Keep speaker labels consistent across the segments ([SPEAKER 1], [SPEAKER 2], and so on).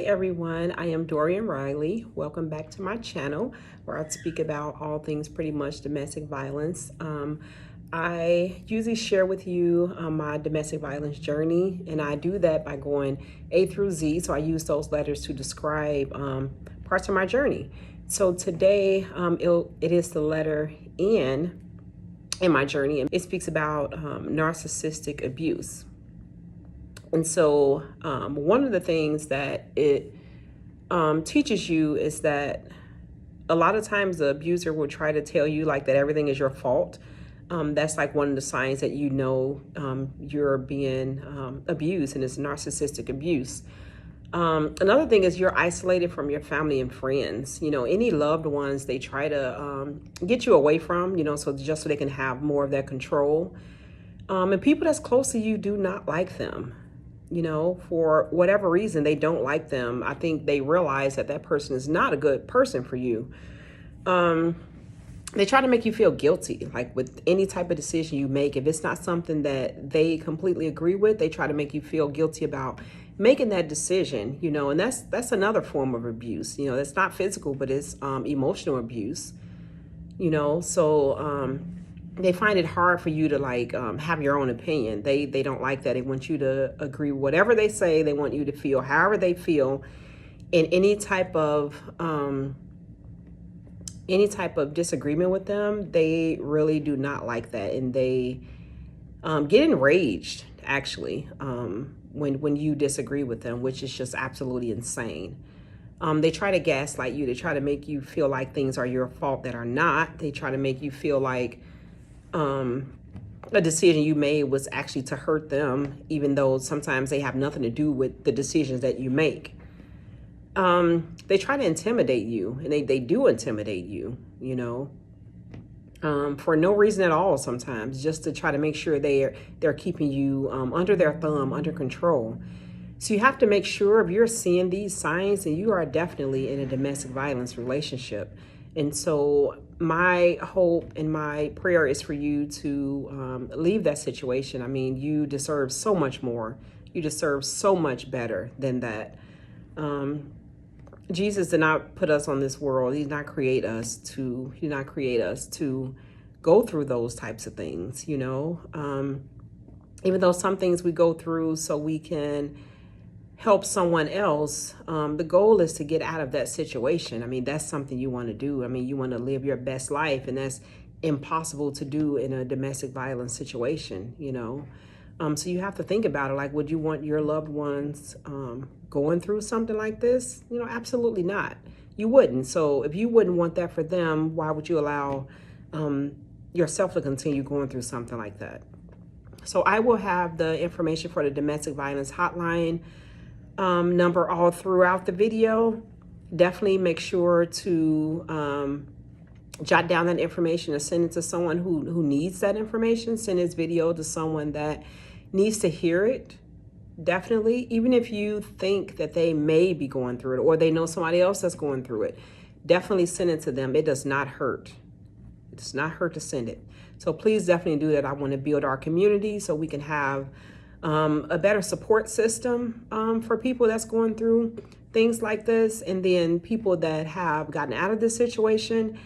[SPEAKER 1] everyone, I am Dorian Riley. Welcome back to my channel where I speak about all things pretty much domestic violence. I usually share with you my domestic violence journey, and I do that by going A through Z. So I use those letters to describe parts of my journey. So today it is the letter N in my journey, and it speaks about narcissistic abuse. And so one of the things that it teaches you is that a lot of times the abuser will try to tell you like that everything is your fault. That's like one of the signs that you know you're being abused, and it's narcissistic abuse. Another thing is you're isolated from your family and friends. You know, any loved ones they try to get you away from, so just so they can have more of that control. And people that's close to you do not like them. For whatever reason, they don't like them. I think they realize that that person is not a good person for you. They try to make you feel guilty, like with any type of decision you make. If it's not something that they completely agree with, they try to make you feel guilty about making that decision, and that's another form of abuse. That's not physical, but it's emotional abuse, so they find it hard for you to have your own opinion. They don't like that. They want you to agree with whatever they say. They want you to feel however they feel. In any type of disagreement with them, they really do not like that, and they get enraged actually when you disagree with them, which is just absolutely insane. They try to gaslight you. They try to make you feel like things are your fault that are not. They try to make you feel like a decision you made was actually to hurt them, even though sometimes they have nothing to do with the decisions that you make. They try to intimidate you, and they do intimidate you, for no reason at all sometimes, just to try to make sure they're keeping you under their thumb, under control. So you have to make sure if you're seeing these signs, and you are definitely in a domestic violence relationship. And so my hope and my prayer is for you to leave that situation. I mean, you deserve so much more. You deserve so much better than that. Jesus did not put us on this world. He did not create us to go through those types of things, even though some things we go through so we can help someone else. The goal is to get out of that situation. I mean, that's something you want to do. I mean, you want to live your best life, and that's impossible to do in a domestic violence situation, So you have to think about it. Like, would you want your loved ones going through something like this? Absolutely not. You wouldn't. So if you wouldn't want that for them, why would you allow yourself to continue going through something like that? So I will have the information for the domestic violence hotline number all throughout the video. Definitely make sure to jot down that information and send it to someone who needs that information. Send this video to someone that needs to hear it. Definitely, even if you think that they may be going through it, or they know somebody else that's going through it, definitely send it to them. It does not hurt. It does not hurt to send it. So please definitely do that. I want to build our community so we can have a better support system for people that's going through things like this. And then people that have gotten out of this situation,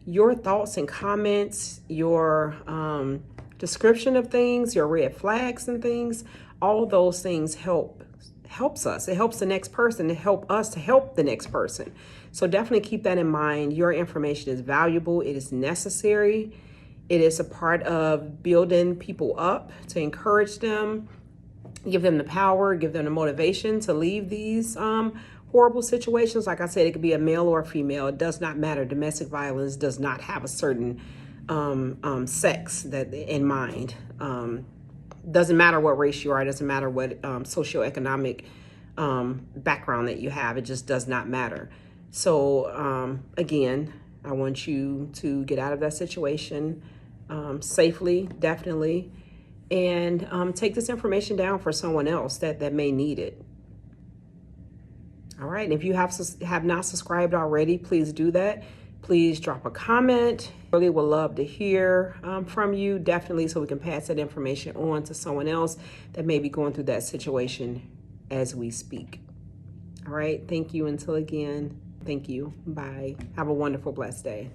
[SPEAKER 1] your thoughts and comments, your description of things, your red flags and things, all of those things helps us. It helps the next person to help us to help the next person. So definitely keep that in mind. Your information is valuable. It is necessary. It is a part of building people up, to encourage them, give them the power, give them the motivation to leave these horrible situations. Like I said, it could be a male or a female. It does not matter. Domestic violence does not have a certain sex that in mind. Doesn't matter what race you are. It doesn't matter what socioeconomic background that you have. It just does not matter. So again, I want you to get out of that situation safely, definitely. And take this information down for someone else that may need it. All right. And if you have not subscribed already, please do that. Please drop a comment. Really would love to hear from you, definitely, so we can pass that information on to someone else that may be going through that situation as we speak. All right. Thank you. Until again. Thank you. Bye. Have a wonderful, blessed day.